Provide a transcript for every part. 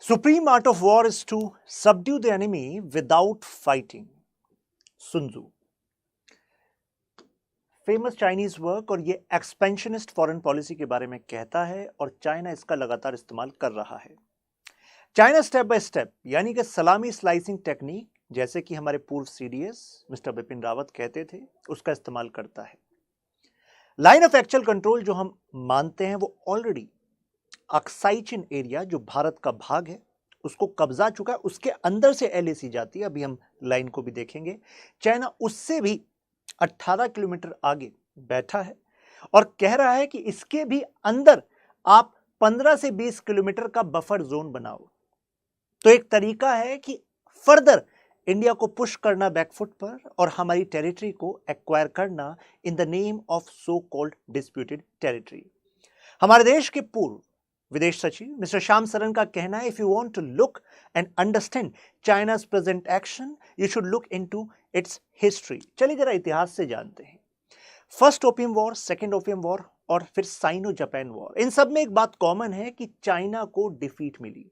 Supreme art of war is to subdue the enemy without fighting. Sun Tzu. Famous Chinese work और ये expansionist foreign policy के बारे में कहता है और चाइना इसका लगातार इस्तेमाल कर रहा है। चाइना स्टेप बाय स्टेप यानी कि सलामी स्लाइसिंग टेक्निक, जैसे कि हमारे पूर्व सीडीएस मिस्टर बिपिन रावत कहते थे, उसका इस्तेमाल करता है। लाइन ऑफ एक्चुअल कंट्रोल जो हम मानते हैं वो ऑलरेडी अक्साई चिन एरिया जो भारत का भाग है उसको कब्जा चुका है, उसके अंदर से एलएसी जाती है। अभी हम लाइन को भी देखेंगे। चाइना उससे भी 18 किलोमीटर आगे बैठा है और कह रहा है कि इसके भी अंदर आप 15 से 20 किलोमीटर का बफर जोन बनाओ। तो एक तरीका है कि फर्दर इंडिया को पुश करना बैकफुट पर और हमारी टेरिटरी को एक्वायर करना in the name of so called disputed territory. हमारे देश के पूर्व विदेश सचिव मिस्टर श्याम सरन का कहना है, if you want to look and understand China's present action you should look into its history. चलिए जरा इतिहास से जानते हैं। First opium war, second opium war और फिर साइनो जापान वॉर, इन सब में एक बात कॉमन है कि चाइना को डिफीट मिली।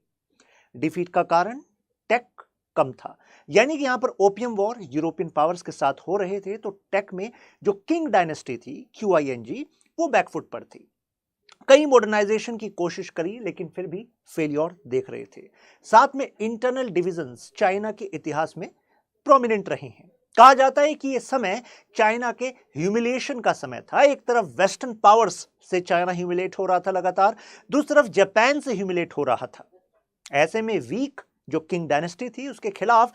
डिफीट का कारण टेक कम था, यानी कि यहां पर ओपियम वॉर यूरोपियन पावर्स के साथ हो रहे थे तो टेक में जो किंग डायनेस्टी थी QING वो बैकफुट पर थी। कई मॉडर्नाइजेशन की कोशिश करी लेकिन फिर भी फेलियर देख रहे थे। साथ में इंटरनल डिविजन्स चाइना के इतिहास में प्रोमिनेंट रहे हैं। कहा जाता है कि यह समय चाइना के ह्यूमिलिएशन का समय था। एक तरफ वेस्टर्न पावर्स से चाइना ह्यूमिलेट हो रहा था लगातार, दूसरी तरफ जापान से ह्यूमिलेट हो रहा था। ऐसे में वीक जो किंग डायनेस्टी थी उसके खिलाफ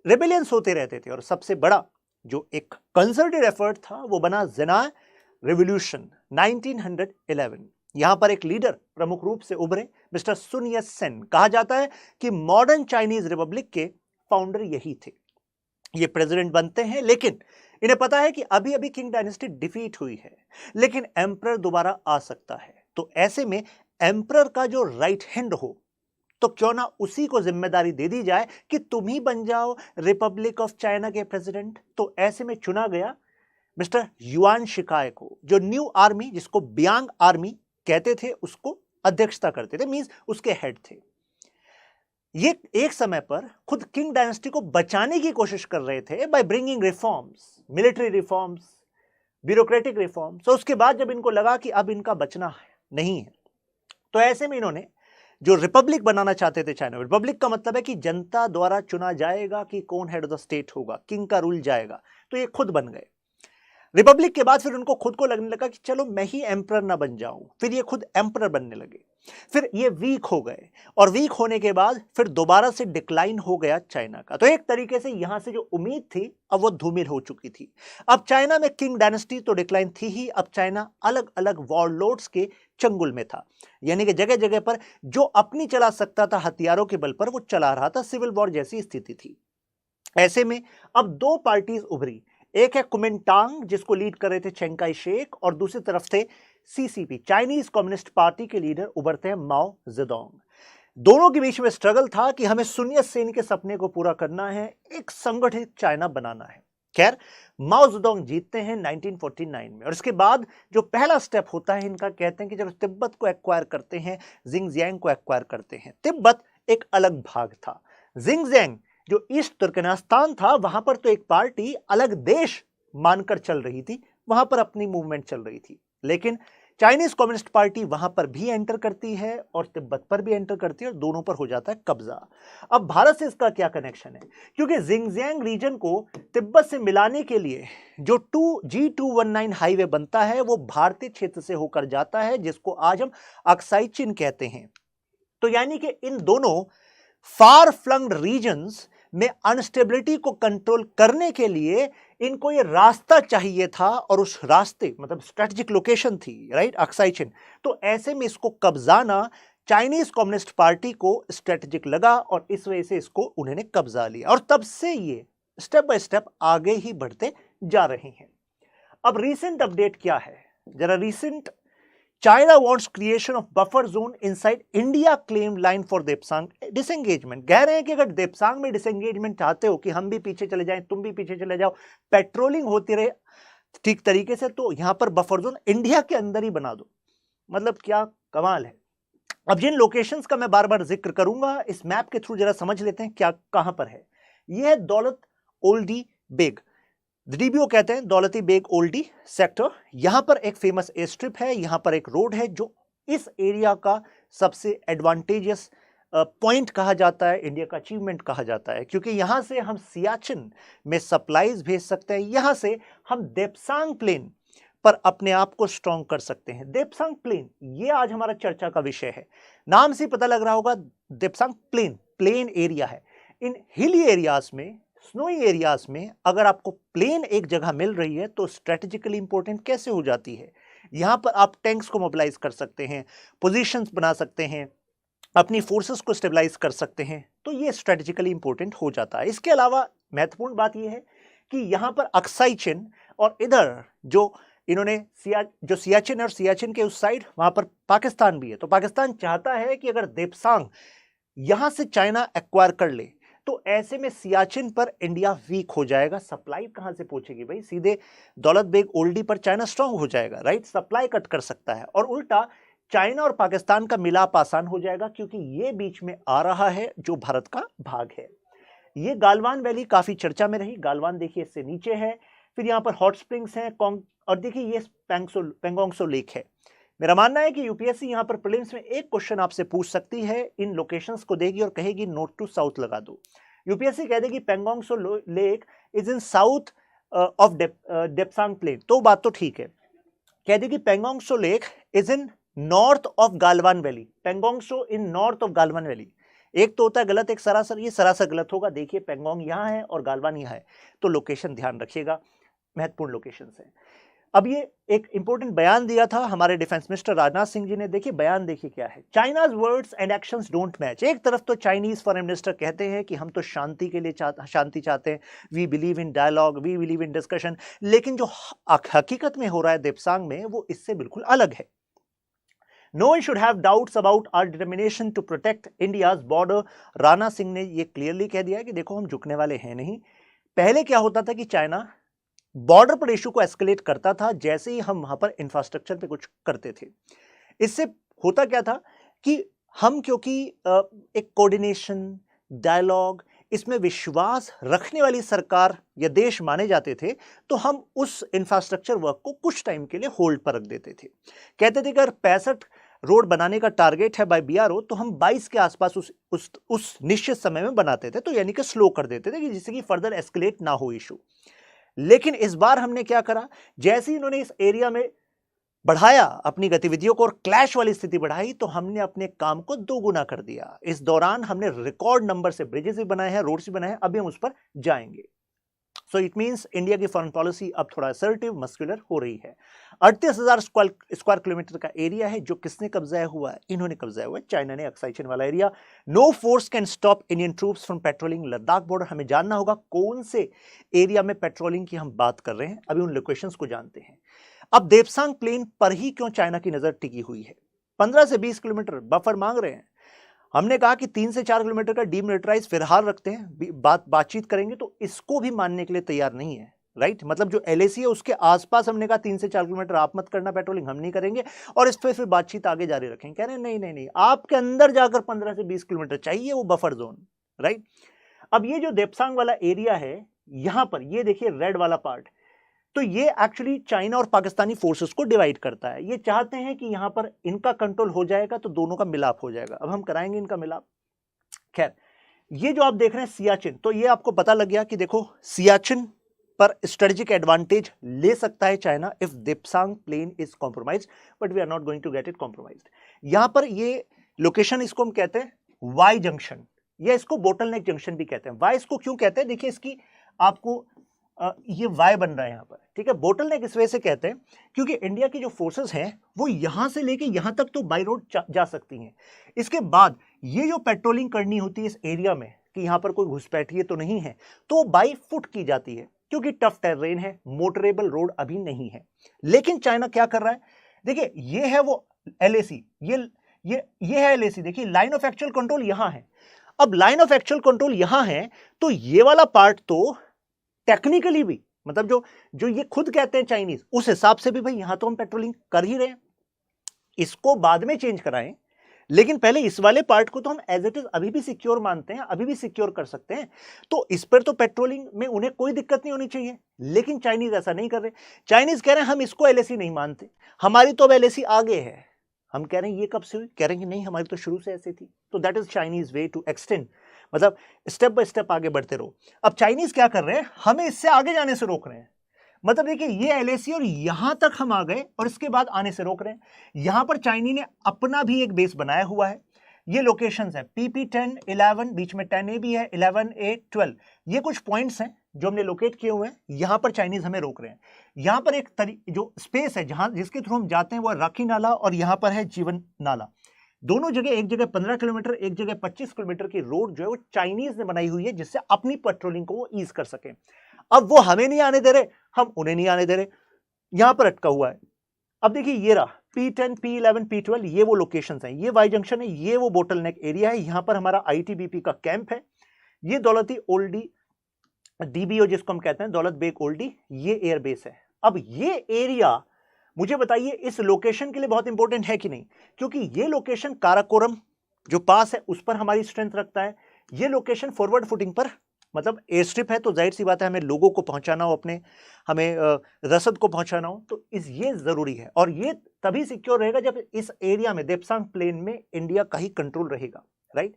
रिबेलियंस होते रहते थे और सबसे बड़ा जो एक कंसर्टेड एफर्ट था वो बना ज़ेनाई रेवोल्यूशन 1911। यहां पर एक लीडर प्रमुख रूप से उभरे, मिस्टर सुन यत सेन। कहा जाता है कि मॉडर्न चाइनीज रिपब्लिक के फाउंडर यही थे। ये प्रेसिडेंट बनते हैं लेकिन इन्हें पता है कि अभी अभी किंग डायनेस्टी डिफीट हुई है लेकिन एम्परर दोबारा आ सकता है। तो ऐसे में एम्परर का जो राइट हैंड हो तो क्यों ना उसी को जिम्मेदारी दे दी जाए कि तुम ही बन जाओ रिपब्लिक ऑफ चाइना के प्रेसिडेंट। तो ऐसे में चुना गया मिस्टर युआन शिकाय को, जो न्यू आर्मी जिसको बियांग आर्मी कहते थे उसको अध्यक्षता करते थे, मींस उसके हेड थे। ये एक समय पर खुद किंग डायनेस्टी को बचाने की कोशिश कर रहे थे by bringing reforms, military reforms, bureaucratic reforms. तो उसके बाद जब इनको लगा कि अब इनका बचना नहीं है तो ऐसे में इन्होंने जो रिपब्लिक बनाना चाहते थे चाइना, रिपब्लिक का मतलब है कि जनता द्वारा चुना जाएगा कि कौन हेड ऑफ द स्टेट होगा, किंग का रूल जाएगा। तो ये खुद बन गए। रिपब्लिक के बाद फिर उनको खुद को लगने लगा कि चलो मैं ही एम्परर ना बन जाऊं, फिर ये खुद एम्परर बनने लगे। फिर ये वीक हो गए और वीक होने के बाद फिर दोबारा से डिक्लाइन हो गया चाइना का। तो एक तरीके से यहां से जो उम्मीद थी अब वो धूमिल हो चुकी थी। अब चाइना में किंग डायनेस्टी तो डिक्लाइन थी ही, अब चाइना अलग अलग वॉरलॉर्ड्स के चंगुल में था, यानी कि जगह जगह पर जो अपनी चला सकता था हथियारों के बल पर वो चला रहा था। सिविल वॉर जैसी स्थिति थी। ऐसे में अब दो पार्टीज उभरी, एक है कुमिंटांग जिसको लीड कर रहे थे चिंग काई शेक और दूसरी तरफ थे CCP चाइनीज कम्युनिस्ट पार्टी के लीडर उभरते हैं माओ जेडोंग। दोनों के बीच में स्ट्रगल था कि हमें सुन यत सेन के सपने को पूरा करना है, एक संगठित चाइना बनाना है। खैर माओ जेडोंग जीतते हैं 1949 में और इसके बाद जो पहला स्टेप होता है इनका, कहते हैं कि चलो तिब्बत को एक्वायर करते हैं, जिंगजियांग को एक्वायर करते हैं। तिब्बत एक अलग भाग था। जिंगजियांग जो ईस्ट तुर्कमेनिस्तान था वहां पर तो एक पार्टी अलग देश मानकर चल रही थी, वहां पर अपनी मूवमेंट चल रही थी। लेकिन चाइनीज कम्युनिस्ट पार्टी वहां पर भी एंटर करती है और तिब्बत पर भी एंटर करती है और दोनों पर हो जाता है कब्जा। अब भारत से इसका क्या कनेक्शन है, क्योंकि जिंगजियांग रीजन को तिब्बत से मिलाने के लिए जो G219 हाईवे बनता है वो भारतीय क्षेत्र से होकर जाता है जिसको आज हम अक्साई चिन कहते हैं। तो यानी कि इन दोनों फार फ्लंग्ड रीजन्स में अनस्टेबिलिटी को कंट्रोल करने के लिए इनको ये रास्ता चाहिए था और उस रास्ते मतलब स्ट्रेटेजिक लोकेशन थी, राइट, अक्साई चिन। तो ऐसे में इसको कब्जाना चाइनीज कम्युनिस्ट पार्टी को स्ट्रेटेजिक लगा और इस वजह से इसको उन्होंने कब्जा लिया और तब से ये स्टेप बाय स्टेप आगे ही बढ़ते जा रहे हैं। अब रीसेंट अपडेट क्या है जरा। Recent China wants creation of buffer zone inside India claim line for Depsang disengagement। कह रहे हैं कि अगर देपसांग में डिसएंगेजमेंट चाहते हो कि हम भी पीछे चले जाएं, तुम भी पीछे चले जाओ, पेट्रोलिंग होती रहे ठीक तरीके से, तो यहां पर बफर जोन इंडिया के अंदर ही बना दो। मतलब क्या कमाल है। अब जिन लोकेशंस का मैं बार बार जिक्र करूंगा, इस मैप के थ्रू जरा समझ लेते हैं क्या कहां पर है। यह है दौलत ओल्डी बेग, डीबीओ कहते हैं, दौलती बेग ओल्डी सेक्टर। यहां पर एक फेमस एयर स्ट्रिप है, यहां पर एक रोड है जो इस एरिया का सबसे एडवांटेजियस पॉइंट कहा जाता है, इंडिया का अचीवमेंट कहा जाता है, क्योंकि यहां से हम सियाचिन में सप्लाईज भेज सकते हैं, यहां से हम देप्सांग प्लेन पर अपने आप को स्ट्रॉन्ग कर सकते हैं। देप्सांग प्लेन ये आज हमारा चर्चा का विषय है। नाम से पता लग रहा होगा, देप्सांग प्लेन प्लेन एरिया है। इन हिली एरियाज में, स्नोई एरियाज में अगर आपको प्लेन एक जगह मिल रही है तो स्ट्रेटेजिकली इंपॉर्टेंट कैसे हो जाती है। यहां पर आप टैंक्स को मोबिलाइज कर सकते हैं, पोजीशंस बना सकते हैं, अपनी फोर्सेस को स्टेबलाइज कर सकते हैं, तो ये स्ट्रेटेजिकली इंपॉर्टेंट हो जाता है। इसके अलावा महत्वपूर्ण बात यह है कि यहां पर अक्साई चिन और इधर जो इन्होंने सियाचिन और सियाचिन के उस साइड वहां पर पाकिस्तान भी है, तो पाकिस्तान चाहता है कि अगर देप्सांग यहां से चाइना एक्वायर कर ले तो ऐसे में सियाचिन पर इंडिया वीक हो जाएगा। सप्लाई कहां से पहुंचेगी भाई, सीधे दौलत बेग ओल्डी पर चाइना स्ट्रांग हो जाएगा, राइट। सप्लाई कट कर सकता है और उल्टा चाइना और पाकिस्तान का मिलाप आसान हो जाएगा, क्योंकि ये बीच में आ रहा है जो भारत का भाग है। ये गालवान वैली काफी चर्चा में रही। गालवान देखिए इससे नीचे है, फिर यहाँ पर हॉट स्प्रिंग्स हैं, और देखिए ये पेंगोंग सो लेक है। मेरा मानना है कि यूपीएससी यहाँ पर प्रीलिम्स में एक क्वेश्चन आपसे पूछ सकती है, इन लोकेशंस को देगी और कहेगी नॉर्थ टू साउथ लगा दो। यूपीएससी कह देगी Pangong Tso lake is in south of Depsang plain, तो बात तो ठीक है। कह देगी Pangong Tso lake is in north of Galwan valley, Pangong Tso in north of Galwan valley. एक तो होता है गलत, एक सरासर, ये सरासर गलत होगा। देखिए पेंगोंग यहाँ है और गालवान यहाँ है, तो लोकेशन ध्यान रखिएगा, महत्वपूर्ण लोकेशंस हैं। अब ये एक इंपॉर्टेंट बयान दिया था हमारे डिफेंस मिनिस्टर राजनाथ सिंह जी ने। देखिए बयान देखिए क्या है, China's words and actions don't match. एक तरफ तो चाइनीज फॉरेन मिनिस्टर कहते हैं कि हम तो शांति के लिए शांति चाहते हैं, we believe in dialogue, we believe in discussion, लेकिन जो हकीकत में हो रहा है देप्सांग में वो इससे बिल्कुल अलग है। No one should have doubts about our determination to protect India's border। Rana Singh ने ये क्लियरली कह दिया कि देखो हम झुकने वाले हैं नहीं। पहले क्या होता था कि चाइना बॉर्डर पर इशू को एस्केलेट करता था जैसे ही हम वहां पर इंफ्रास्ट्रक्चर पे कुछ करते थे। इससे होता क्या था कि हम क्योंकि एक कोऑर्डिनेशन, डायलॉग, इसमें विश्वास रखने वाली सरकार या देश माने जाते थे, तो हम उस इंफ्रास्ट्रक्चर वर्क को कुछ टाइम के लिए होल्ड पर रख देते थे। कहते थे कि अगर 65 रोड बनाने का टारगेट है बाय बीआरओ, तो हम 22 के आसपास उस निश्चित समय में बनाते थे, तो यानी कि स्लो कर देते थे कि जिससे कि फर्दर एस्केलेट ना हो इशू। लेकिन इस बार हमने क्या करा, जैसे ही इन्होंने इस एरिया में बढ़ाया अपनी गतिविधियों को और क्लैश वाली स्थिति बढ़ाई, तो हमने अपने काम को दोगुना कर दिया। इस दौरान हमने रिकॉर्ड नंबर से ब्रिजेस भी बनाए हैं, रोड्स भी बनाए हैं, अभी हम उस पर जाएंगे। सो इट मींस इंडिया की फॉरेन पॉलिसी अब थोड़ा असर्टिव, मस्कुलर हो रही है। 38,000 स्क्वायर किलोमीटर का एरिया है जो किसने कब्जा हुआ है, इन्होंने कब्जा हुआ है, चाइना ने, अक्साई चिन वाला area. No force can stop Indian troops from patrolling Ladakh border. हमें जानना होगा कौन से एरिया में पेट्रोलिंग की हम बात कर रहे हैं, अभी उन लोकेशंस को जानते हैं। अब देप्सांग प्लेन पर ही क्यों चाइना की नजर टिकी हुई है। 15 से 20 किलोमीटर बफर मांग रहे हैं। हमने कहा कि 3 से 4 किलोमीटर का डीमिलिटराइज फिलहाल रखते हैं, बातचीत करेंगे, तो इसको भी मानने के लिए तैयार नहीं है, राइट। मतलब जो एलएसी है उसके आसपास हमने कहा 3 से 4 किलोमीटर आप मत करना पेट्रोलिंग, हम नहीं करेंगे, और इस पर फिर बातचीत आगे जारी रखेंगे। कह रहे हैं नहीं नहीं नहीं, आपके अंदर जाकर 15 से 20 किलोमीटर चाहिए वो बफर जोन, राइट। अब ये जो देप्सांग वाला एरिया है, यहां पर ये देखिए रेड वाला पार्ट, तो ये एक्चुअली चाइना और पाकिस्तानी फोर्सेस को डिवाइड करता है। ये चाहते हैं कि यहां पर इनका कंट्रोल हो जाएगा तो दोनों का मिलाप हो जाएगा। अब हम कराएंगे इनका मिलाप। खैर, ये जो आप देख रहे हैं सियाचिन, तो ये आपको पता लग गया कि देखो सियाचिन पर स्ट्रेटेजिक एडवांटेज ले सकता है China if Depsang plain is compromised, but we are not going to get it compromised. यहां पर ये लोकेशन, इसको हम कहते हैं वाई जंक्शन, या इसको बोटलनेक जंक्शन भी कहते हैं। वाई इसको क्यों कहते हैं, देखिए इसकी आपको ये वाई बन रहा है यहां पर, ठीक है। बोटलनेक इस वजह से कहते हैं क्योंकि इंडिया की जो फोर्सेस हैं वो यहां से लेके यहां तक तो बाई रोड जा सकती हैं। इसके बाद ये जो पेट्रोलिंग करनी होती है इस एरिया में कि यहां पर कोई घुसपैठिए तो नहीं है, तो बाई फुट की जाती है क्योंकि टफ टेरेन है, मोटरेबल रोड अभी नहीं है। लेकिन चाइना क्या कर रहा है, देखिए ये है वो एलएसी, ये है एलएसी, देखिए लाइन ऑफ एक्चुअल कंट्रोल यहां है। अब लाइन ऑफ एक्चुअल कंट्रोल यहां है, तो ये वाला पार्ट तो टेक्निकली भी, मतलब जो ये खुद कहते हैं चाइनीज, उस हिसाब से भी भाई यहां तो हम पेट्रोलिंग कर ही रहे हैं, इसको बाद में चेंज कराएं, लेकिन पहले इस वाले पार्ट को तो हम एज इट इज अभी भी सिक्योर मानते हैं, अभी भी सिक्योर कर सकते हैं, तो इस पर तो पेट्रोलिंग में उन्हें कोई दिक्कत नहीं होनी चाहिए। लेकिन चाइनीज ऐसा नहीं कर रहे। चाइनीज कह रहे हैं हम इसको एलएसी नहीं मानते, हमारी तो अब एलएसी आगे है। हम कह रहे हैं ये कब से हुई, कह रहे हैं कि नहीं हमारी तो शुरू से ऐसी थी। तो that is Chinese way to extend, मतलब स्टेप बाय स्टेप आगे बढ़ते रहो। अब चाइनीज क्या कर रहे हैं, हमें इससे आगे जाने से रोक रहे हैं। मतलब देखिए ये एलएसी और यहां तक हम आ गए और इसके बाद आने से रोक रहे हैं। यहां पर चाइनी ने अपना भी एक बेस बनाया हुआ है। ये लोकेशंस है PP10, 11, बीच में 10A भी है, 11A, 12। ये कुछ पॉइंट्स हैं जो हमने लोकेट किए हुए हैं। यहां पर चाइनीज हमें रोक रहे हैं। यहां पर एक जो स्पेस है जहां जिसके थ्रू हम जाते हैं वो राखी नाला और यहां पर है जीवन नाला। दोनों जगह, एक जगह 15 किलोमीटर, एक जगह 25 किलोमीटर की रोड जो है वो चाइनीज ने बनाई हुई है, जिससे अपनी पेट्रोलिंग को वो ईज कर सके। अब वो हमें नहीं आने दे रहे, हम उन्हें नहीं आने दे रहे, यहां पर अटका हुआ है। अब देखिए ये रहा P10, P11, P12, ये वो लोकेशंस हैं, ये वाई जंक्शन है, ये वो बोटलनेक एरिया है। यहां पर हमारा ITBP का कैंप है। ये दौलती ओल्डी DBO जिसको हम कहते हैं, दौलत बेग ओल्डी, ये एयरबेस है। अब ये एरिया मुझे बताइए इस लोकेशन के लिए बहुत इंपॉर्टेंट है कि नहीं, क्योंकि ये लोकेशन काराकोरम जो पास है उस पर हमारी स्ट्रेंथ रखता है। ये लोकेशन फॉरवर्ड फुटिंग पर, मतलब एयर स्ट्रिप है, तो जाहिर सी बात है हमें लोगों को पहुंचाना हो, अपने हमें रसद को पहुंचाना हो, तो ये जरूरी है। और ये तभी सिक्योर रहेगा जब इस एरिया में देप्सांग प्लेन में इंडिया का ही कंट्रोल रहेगा, right.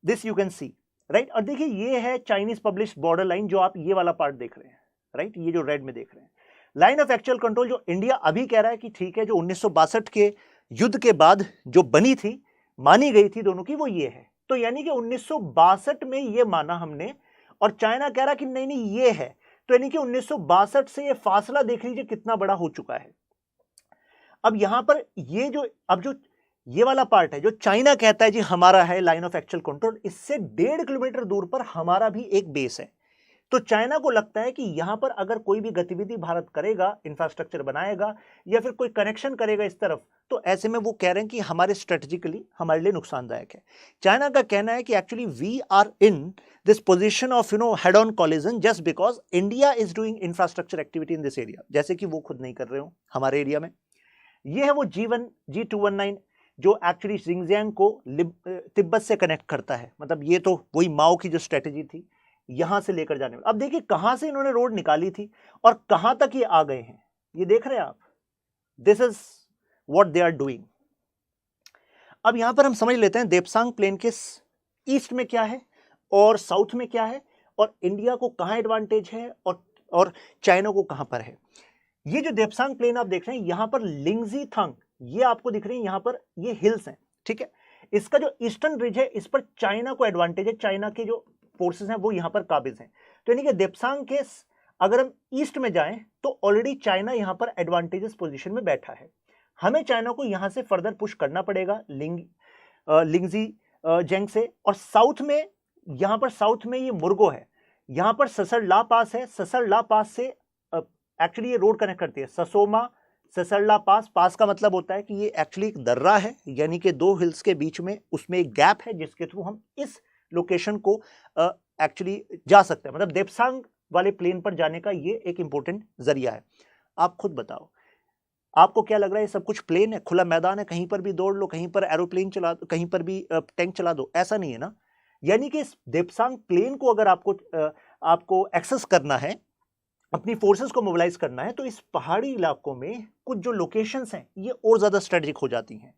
This you can see, right. और देखिए ये है चाइनीज पब्लिश बॉर्डर लाइन, जो आप ये वाला पार्ट देख रहे हैं, राइट, ये जो रेड में देख रहे हैं, लाइन ऑफ एक्चुअल कंट्रोल, जो इंडिया अभी कह रहा है कि ठीक है, जो 1962 के युद्ध के बाद जो बनी थी, मानी गई थी दोनों की, वो ये है। तो यानी कि 1962 में ये माना हमने, और चाइना कह रहा कि नहीं नहीं ये है। तो यानी कि 1962 से ये फासला देख लीजिए कितना बड़ा हो चुका है। अब यहां पर ये जो अब जो ये वाला पार्ट है, जो चाइना कहता है जी हमारा है लाइन ऑफ एक्चुअल कंट्रोल, इससे 1.5 किलोमीटर दूर पर हमारा भी एक बेस है। तो चाइना को लगता है कि यहां पर अगर कोई भी गतिविधि भारत करेगा, इंफ्रास्ट्रक्चर बनाएगा या फिर कोई कनेक्शन करेगा इस तरफ, तो ऐसे में वो कह रहे हैं कि हमारे स्ट्रेटेजिकली हमारे लिए नुकसानदायक है। चाइना का कहना है कि actually we are in this position of head on collision just because India is doing infrastructure activity in this area, जैसे कि वो खुद नहीं कर रहे हो हमारे एरिया में। ये है वो G219 जो एक्चुअली जिंगजियांग को तिब्बत से कनेक्ट करता है। मतलब ये तो वही माओ की जो स्ट्रेटेजी थी, यहां से लेकर जाने में। अब देखिए कहां से इन्होंने रोड निकाली थी और कहां तक ये आ गए हैं, ये देख रहे हैं आप। This is what they are doing. अब यहां पर हम समझ लेते हैं देप्सांग प्लेन के ईस्ट में क्या है और साउथ में क्या है, और इंडिया को कहां एडवांटेज है और चाइना को कहां पर है। ये जो देप्सांग प्लेन आप देख रहे हैं, यहां पर लिंगजी थंग, ये आपको दिख रही है, यहां पर ये हिल्स हैं, ठीक है। इसका जो ईस्टर्न रिज है, इस पर चाइना को एडवांटेज है, चाइना के जो फोर्सेस हैं वो यहां पर काबिज हैं। तो यानी कि देप्सांग के अगर हम ईस्ट में जाएं तो ऑलरेडी चाइना यहां पर एडवांटेजेस पोजीशन में बैठा है। हमें चाइना को यहां से फर्दर पुश करना पड़ेगा लिंगजी जेंग से। और साउथ में, यहां पर साउथ में ये मुर्गो है, यहां पर ससरला पास है। ससरला पास से एक्चुअली ये रोड कनेक्ट करती है, ससोमा ससरला पास। पास का मतलब होता है कि ये एक्चुअली एक दर्रा है, यानी कि दो हिल्स के बीच में उसमें एक गैप है, जिसके थ्रू हम इस लोकेशन को एक्चुअली जा सकते हैं। मतलब देप्सांग वाले प्लेन पर जाने का ये एक इंपॉर्टेंट जरिया है। आप खुद बताओ, आपको क्या लग रहा है? सब कुछ प्लेन है, खुला मैदान है, कहीं पर भी दौड़ लो, कहीं पर एरोप्लेन चला दो, कहीं पर भी टैंक चला दो, ऐसा नहीं है ना। यानी कि इस देप्सांग प्लेन को अगर आपको एक्सेस करना है, अपनी फोर्सेस को मोबिलाइज करना है, तो इस पहाड़ी इलाकों में कुछ जो लोकेशंस हैं ये और ज्यादा स्ट्रेटेजिक हो जाती हैं।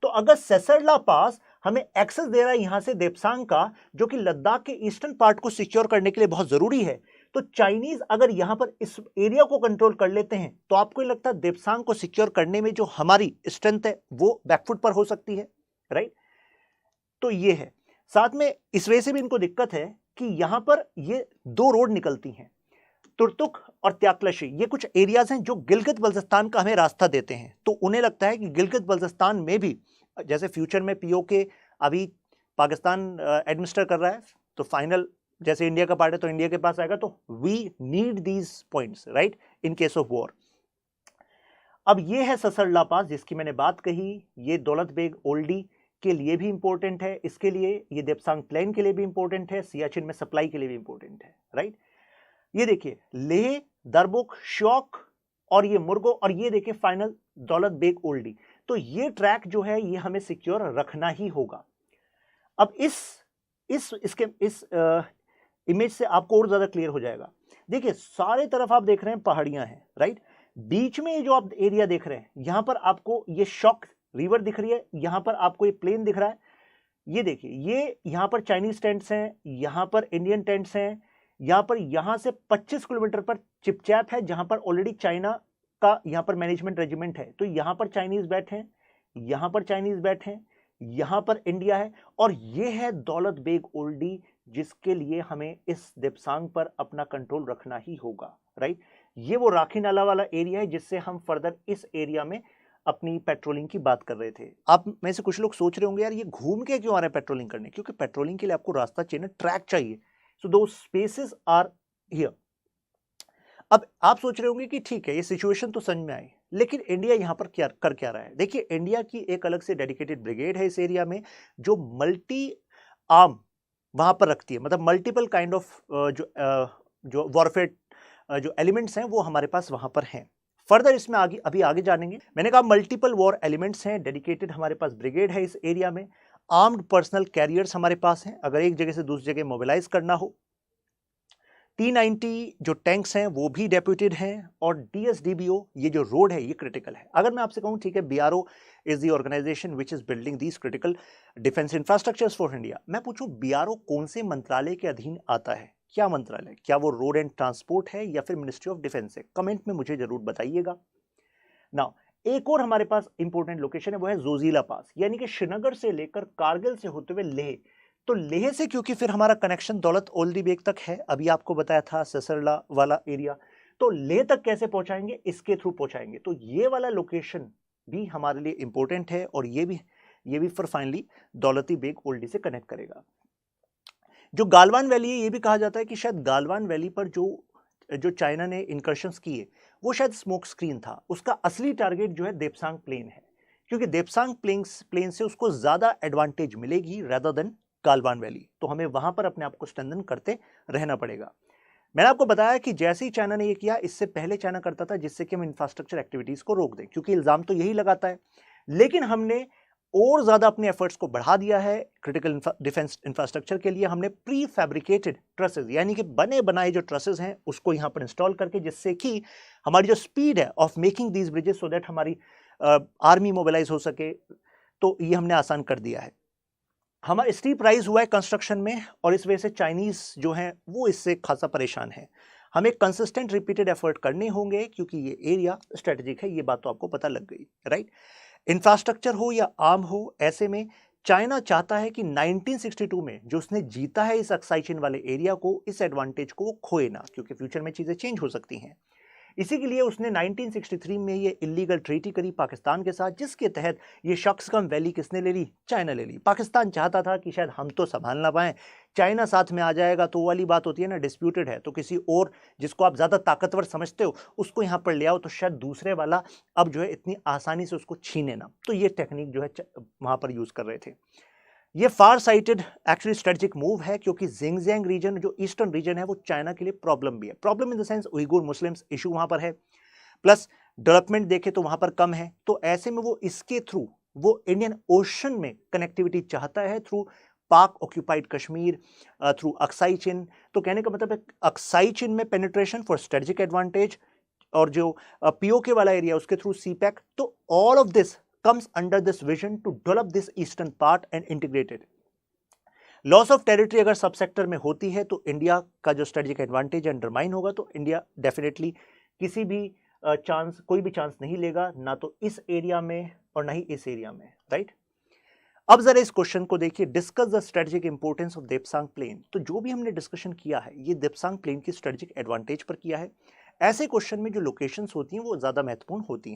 तो अगर ससरला पास हमें एक्सेस दे रहा है यहां से देप्सांग का, जो कि लद्दाख के ईस्टर्न पार्ट को सिक्योर करने के लिए बहुत जरूरी है, तो चाइनीज अगर यहां पर इस एरिया को कंट्रोल कर लेते हैं, तो आपको ये लगता है देप्सांग को सिक्योर करने में जो हमारी स्ट्रेंथ है वो बैकफुट पर हो सकती है, राइट। तो ये है, साथ में इस वजह से भी इनको दिक्कत है कि यहां पर ये दो रोड निकलती हैं, तुर्तुक और त्यागलशी। ये कुछ एरियाज हैं जो गिलगित बल्तिस्तान का हमें रास्ता देते हैं। तो उन्हें लगता है कि गिलगित बल्तिस्तान में भी, जैसे फ्यूचर में POK अभी पाकिस्तान एडमिनिस्टर कर रहा है, तो फाइनल जैसे इंडिया का पार्ट है तो इंडिया के पास आएगा, तो we need these points, right, in case of war. अब ये है ससरला पास जिसकी मैंने बात कही, ये दौलत बेग ओल्डी के लिए भी इंपॉर्टेंट है, इसके लिए ये देप्सांग प्लेन के लिए भी इंपॉर्टेंट है, सियाचिन में सप्लाई के लिए भी इंपॉर्टेंट है, राइट। ये देखिए लेह, दरबुक, श्योक और ये मुर्गो, और ये देखिए फाइनल दौलत बेग ओल्डी। तो ये ट्रैक जो है ये हमें सिक्योर रखना ही होगा। अब इसके इमेज से आपको और ज्यादा क्लियर हो जाएगा। देखिए सारे तरफ आप देख रहे हैं पहाड़ियां हैं, राइट। बीच में ये जो आप एरिया देख रहे हैं, यहां पर आपको ये शॉक रिवर दिख रही है, यहां पर आपको ये प्लेन दिख रहा है। ये देखिए, ये यहां पर चाइनीज टेंट्स हैं, यहां पर इंडियन टेंट्स हैं, यहां से 25 किलोमीटर पर चिपचैप है जहां पर ऑलरेडी चाइना का यहां पर मैनेजमेंट रेजिमेंट है। तो यहां पर चाइनीज बैठे हैं, यहां पर चाइनीज बैठे हैं, यहां पर इंडिया है, और ये है दौलत बेग ओल्डी जिसके लिए हमें इस देप्सांग पर अपना कंट्रोल रखना ही होगा, राइट। ये वो राखी नाला वाला एरिया है जिससे हम फर्दर इस एरिया में अपनी पेट्रोलिंग की बात कर रहे थे। आप में से कुछ लोग सोच रहे होंगे यार ये घूम के क्यों आ रहे हैं पेट्रोलिंग करने, क्योंकि पेट्रोलिंग के लिए आपको रास्ता चाहिए, ट्रैक चाहिए। सो दो स्पेसेस आर हियर। अब आप सोच रहे होंगे कि ठीक है ये सिचुएशन तो समझ में आई, लेकिन इंडिया यहां पर क्या कर क्या रहा है। देखिए इंडिया की एक अलग से डेडिकेटेड ब्रिगेड है इस एरिया में जो मल्टी आर्म वहां पर रखती है, मतलब मल्टीपल काइंड ऑफ जो वॉरफेयर जो एलिमेंट्स हैं वो हमारे पास वहां पर हैं। फर्दर इसमें अभी आगे जानेंगे। मैंने कहा मल्टीपल वॉर एलिमेंट्स हैं, डेडिकेटेड हमारे पास ब्रिगेड है इस एरिया में, आर्म्ड पर्सनल कैरियर्स हमारे पास हैं अगर एक जगह से दूसरी जगह मोबिलाइज करना हो। T-90 जो टैंक्स हैं वो भी डेप्यूटेड हैं, और DSDBO ये जो रोड है ये क्रिटिकल है। अगर मैं आपसे कहूं ठीक है BRO is the organisation which is building these critical defence infrastructures for India. मैं पूछूं BRO कौन से मंत्रालय के अधीन आता है, क्या मंत्रालय, क्या वो रोड एंड ट्रांसपोर्ट है या फिर मिनिस्ट्री ऑफ डिफेंस है? कमेंट में मुझे जरूर बताइएगा। नाउ एक और हमारे पास इंपॉर्टेंट लोकेशन है, वो है जोजिला पास, यानी कि श्रीनगर से लेकर कारगिल से होते हुए लेह। तो लेह से क्योंकि फिर हमारा कनेक्शन दौलत ओल्डी बेग तक है, अभी आपको बताया था ससरला वाला एरिया, तो लेह तक कैसे पहुंचाएंगे, इसके थ्रू पहुंचाएंगे। तो ये वाला लोकेशन भी हमारे लिए इंपॉर्टेंट है, और ये भी फिर फाइनली दौलती बेग ओल्डी से कनेक्ट करेगा। जो गालवान वैली है, ये भी कहा जाता है कि शायद गालवान वैली पर जो चाइना ने इंकर्शंस किए वो शायद स्मोक स्क्रीन था। उसका असली टारगेट जो है देप्सांग प्लेन है, क्योंकि देप्सांग प्लेन से उसको ज्यादा एडवांटेज मिलेगी रेदर देन गालवान वैली। तो हमें वहां पर अपने आप को स्ट्रेंथन करते रहना पड़ेगा। मैंने आपको बताया कि जैसे ही चाइना ने ये किया, इससे पहले चाइना करता था जिससे कि हम इंफ्रास्ट्रक्चर एक्टिविटीज को रोक दें, क्योंकि इल्जाम तो यही लगाता है। लेकिन हमने और ज्यादा अपने एफर्ट्स को बढ़ा दिया है क्रिटिकल डिफेंस इंफ्रास्ट्रक्चर के लिए। हमने प्री फैब्रिकेटेड ट्रसेस यानी कि बने बनाए जो ट्रसेस हैं उसको यहां पर इंस्टॉल करके, जिससे कि हमारी जो स्पीड है of making these bridges so that हमारी आर्मी मोबिलाइज हो सके, तो ये हमने आसान कर दिया है। हमारा स्टीप राइज हुआ है कंस्ट्रक्शन में, और इस वजह से चाइनीज जो हैं वो इससे खासा परेशान है। हमें कंसिस्टेंट रिपीटेड एफर्ट करने होंगे क्योंकि ये एरिया स्ट्रेटेजिक है, ये बात तो आपको पता लग गई, राइट। इंफ्रास्ट्रक्चर हो या आर्म हो, ऐसे में चाइना चाहता है कि 1962 में जो उसने जीता है इस अक्साई चीन वाले एरिया को, इस एडवांटेज को वो खोए ना, क्योंकि फ्यूचर में चीजें चेंज हो सकती हैं। इसी के लिए उसने 1963 में ये इलीगल ट्रीटी करी पाकिस्तान के साथ, जिसके तहत ये शक्सगम वैली किसने ले ली, चाइना ले ली। पाकिस्तान चाहता था कि शायद हम तो संभाल ना पाए, चाइना साथ में आ जाएगा तो वाली बात होती है ना, डिस्प्यूटेड है तो किसी और जिसको आप ज्यादा ताकतवर समझते हो उसको यहाँ पर ले आओ, तो शायद दूसरे वाला अब जो है इतनी आसानी से उसको छीने ना। तो ये टेक्निक जो है वहां पर यूज कर रहे थे। ये फार साइटेड एक्चुअली स्ट्रेटेजिक मूव है, क्योंकि जिंगजियांग रीजन जो ईस्टर्न रीजन है वो चाइना के लिए प्रॉब्लम भी है। Problem in the sense Uyghur Muslims issue वहां पर है, प्लस डेवलपमेंट देखे तो वहां पर कम है। तो ऐसे में वो इसके थ्रू वो इंडियन ओशन में कनेक्टिविटी चाहता है, थ्रू पाक ऑक्यूपाइड कश्मीर, थ्रू अक्साई चिन। तो कहने का मतलब है अक्साई चिन में पेनिट्रेशन फॉर स्ट्रेटेजिक एडवांटेज, और जो पीओके वाला एरिया उसके थ्रू सीपैक। तो all of this comes under this vision to develop this eastern part and integrate it. Loss of territory अगर सब सेक्टर में होती है तो इंडिया का जो स्ट्रेटेजिक एडवांटेज अंडरमाइन होगा, तो इंडिया डेफिनेटली किसी भी कोई भी चांस नहीं लेगा, ना तो इस एरिया में और ना ही इस एरिया में, राइट। अब जरा इस क्वेश्चन को देखिए, discuss the strategic importance of Depsang plain. तो जो भी हमने डिस्कशन किया है ये देप्सांग प्लेन की स्ट्रेटेजिक एडवांटेज पर किया है। ऐसे क्वेश्चन में जो लोकेशंस होती हैं वो ज्यादा महत्वपूर्ण होती हैं।